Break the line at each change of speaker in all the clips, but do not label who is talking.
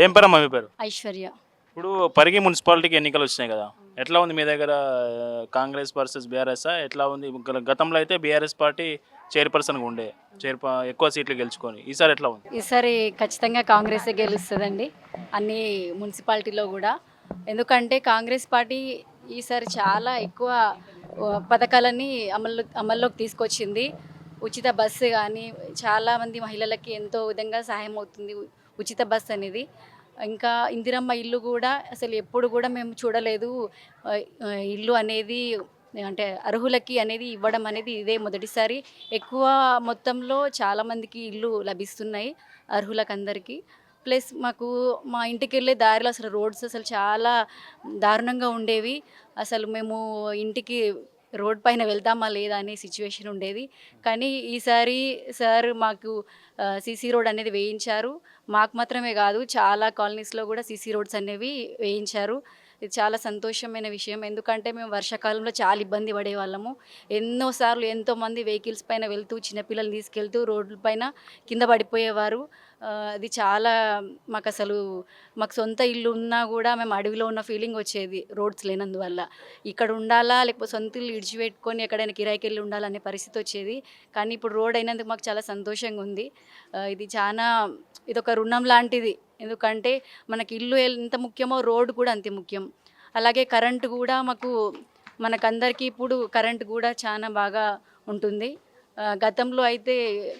ఏం పేరమ్మా మీ పేరు?
ఐశ్వర్య.
ఇప్పుడు పరిగి మున్సిపాలిటీకి ఎన్నికలు వచ్చినాయి కదా, ఎట్లా ఉంది మీ దగ్గర? కాంగ్రెస్ వర్సెస్ బీఆర్ఎస్ ఎట్లా ఉంది? గతంలో అయితే బీఆర్ఎస్ పార్టీ చైర్పర్సన్గా ఉండే, ఎక్కువ సీట్లు గెలుచుకొని, ఈసారి ఎట్లా ఉంది?
ఈసారి ఖచ్చితంగా కాంగ్రెసే గెలుస్తుందండి అన్ని మున్సిపాలిటీలో కూడా. ఎందుకంటే కాంగ్రెస్ పార్టీ ఈసారి చాలా ఎక్కువ పథకాలని అమల్లోకి తీసుకొచ్చింది. ఉచిత బస్సు కానీ చాలామంది మహిళలకి ఎంతో విధంగా సహాయం అవుతుంది ఉచిత బస్సు అనేది. ఇంకా ఇందిరమ్మ ఇల్లు కూడా అసలు ఎప్పుడు కూడా మేము చూడలేదు. ఇల్లు అనేది అంటే అర్హులకి అనేది ఇవ్వడం అనేది ఇదే మొదటిసారి. ఎక్కువ మొత్తంలో చాలామందికి ఇల్లు లభిస్తున్నాయి అర్హులకు అందరికీ. ప్లస్ మాకు మా ఇంటికి వెళ్ళే దారిలో అసలు రోడ్స్ అసలు చాలా దారుణంగా ఉండేవి. అసలు మేము ఇంటికి రోడ్ పైన వెళ్తామా లేదా అనే సిచ్యువేషన్ ఉండేది. కానీ ఈసారి సార్ మాకు సీసీ రోడ్ అనేది వేయించారు. మాకు మాత్రమే కాదు, చాలా కాలనీస్లో కూడా సీసీ రోడ్స్ అనేవి వేయించారు. ఇది చాలా సంతోషమైన విషయం. ఎందుకంటే మేము వర్షాకాలంలో చాలా ఇబ్బంది పడేవాళ్ళము. ఎన్నోసార్లు ఎంతోమంది వెహికల్స్ పైన వెళ్తూ చిన్నపిల్లల్ని తీసుకెళ్తూ రోడ్ల పైన కింద పడిపోయేవారు. అది చాలా మాకు సొంత ఇల్లు ఉన్నా కూడా మేము అడవిలో ఉన్న ఫీలింగ్ వచ్చేది రోడ్స్ లేనందువల్ల. ఇక్కడ ఉండాలా లేకపోతే సొంత ఇల్లు ఇడిచిపెట్టుకొని ఎక్కడైనా కిరాయికి వెళ్ళి ఉండాలనే పరిస్థితి వచ్చేది. కానీ ఇప్పుడు రోడ్ అయినందుకు మాకు చాలా సంతోషంగా ఉంది. ఇదొక రుణం లాంటిది. ఎందుకంటే మనకి ఇల్లు ఎంత ముఖ్యమో రోడ్డు కూడా అంతే ముఖ్యం. అలాగే కరెంటు కూడా మనకందరికీ ఇప్పుడు కరెంటు కూడా చాలా బాగా ఉంటుంది. గతంలో అయితే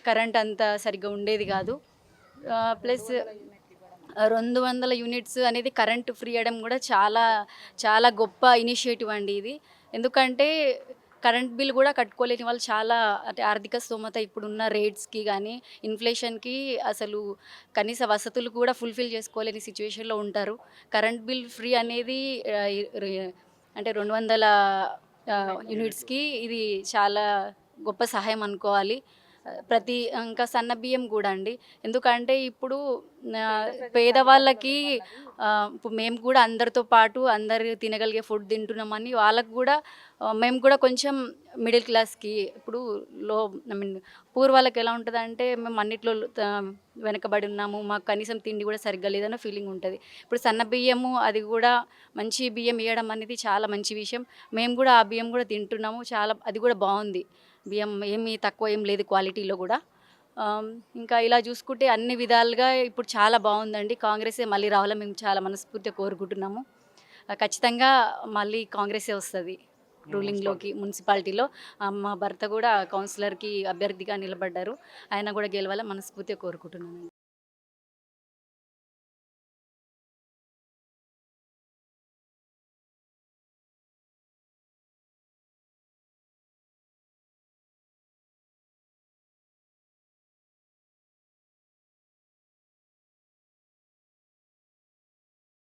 కరెంట్ అంత సరిగ్గా ఉండేది కాదు. ప్లస్ 200 యూనిట్స్ అనేది కరెంటు ఫ్రీ అవ్వడం కూడా చాలా చాలా గొప్ప ఇనిషియేటివ్ అండి ఇది. ఎందుకంటే కరెంట్ బిల్ కూడా కట్టుకోలేని వాళ్ళు చాలా, అంటే ఆర్థిక స్తోమత ఇప్పుడున్న రేట్స్కి కానీ ఇన్ఫ్లేషన్కి అసలు కనీస వసతులు కూడా ఫుల్ఫిల్ చేసుకోలేని సిచ్యువేషన్లో ఉంటారు. కరెంట్ బిల్ ఫ్రీ అనేది అంటే 200 యూనిట్స్కి ఇది చాలా గొప్ప సహాయం అనుకోవాలి. ఇంకా సన్న బియ్యం కూడా అండి. ఎందుకంటే ఇప్పుడు పేదవాళ్ళకి ఇప్పుడు మేము కూడా అందరితో పాటు అందరు తినగలిగే ఫుడ్ తింటున్నామని వాళ్ళకు కూడా మేము కూడా కొంచెం మిడిల్ క్లాస్కి ఇప్పుడు పూర్ వాళ్ళకి ఎలా ఉంటుందంటే మేము అన్నిట్లో వెనకబడి ఉన్నాము, మాకు కనీసం తిండి కూడా సరిగ్గా లేదన్న ఫీలింగ్ ఉంటుంది. ఇప్పుడు సన్న బియ్యము అది కూడా మంచి బియ్యం ఇవ్వడం అనేది చాలా మంచి విషయం. మేము కూడా ఆ బియ్యం కూడా తింటున్నాము. అది కూడా బాగుంది. బియ్యం ఏమీ తక్కువ ఏం లేదు క్వాలిటీలో కూడా. ఇంకా ఇలా చూసుకుంటే అన్ని విధాలుగా ఇప్పుడు చాలా బాగుందండి. కాంగ్రెసే మళ్ళీ రావాలని మేము చాలా మనస్ఫూర్తిగా కోరుకుంటున్నాము. ఖచ్చితంగా మళ్ళీ కాంగ్రెసే వస్తుంది రూలింగ్లోకి మున్సిపాలిటీలో. మా భర్త కూడా కౌన్సిలర్కి అభ్యర్థిగా నిలబడ్డారు. ఆయన కూడా గెలవాలని మనస్ఫూర్తిగా కోరుకుంటున్నాను.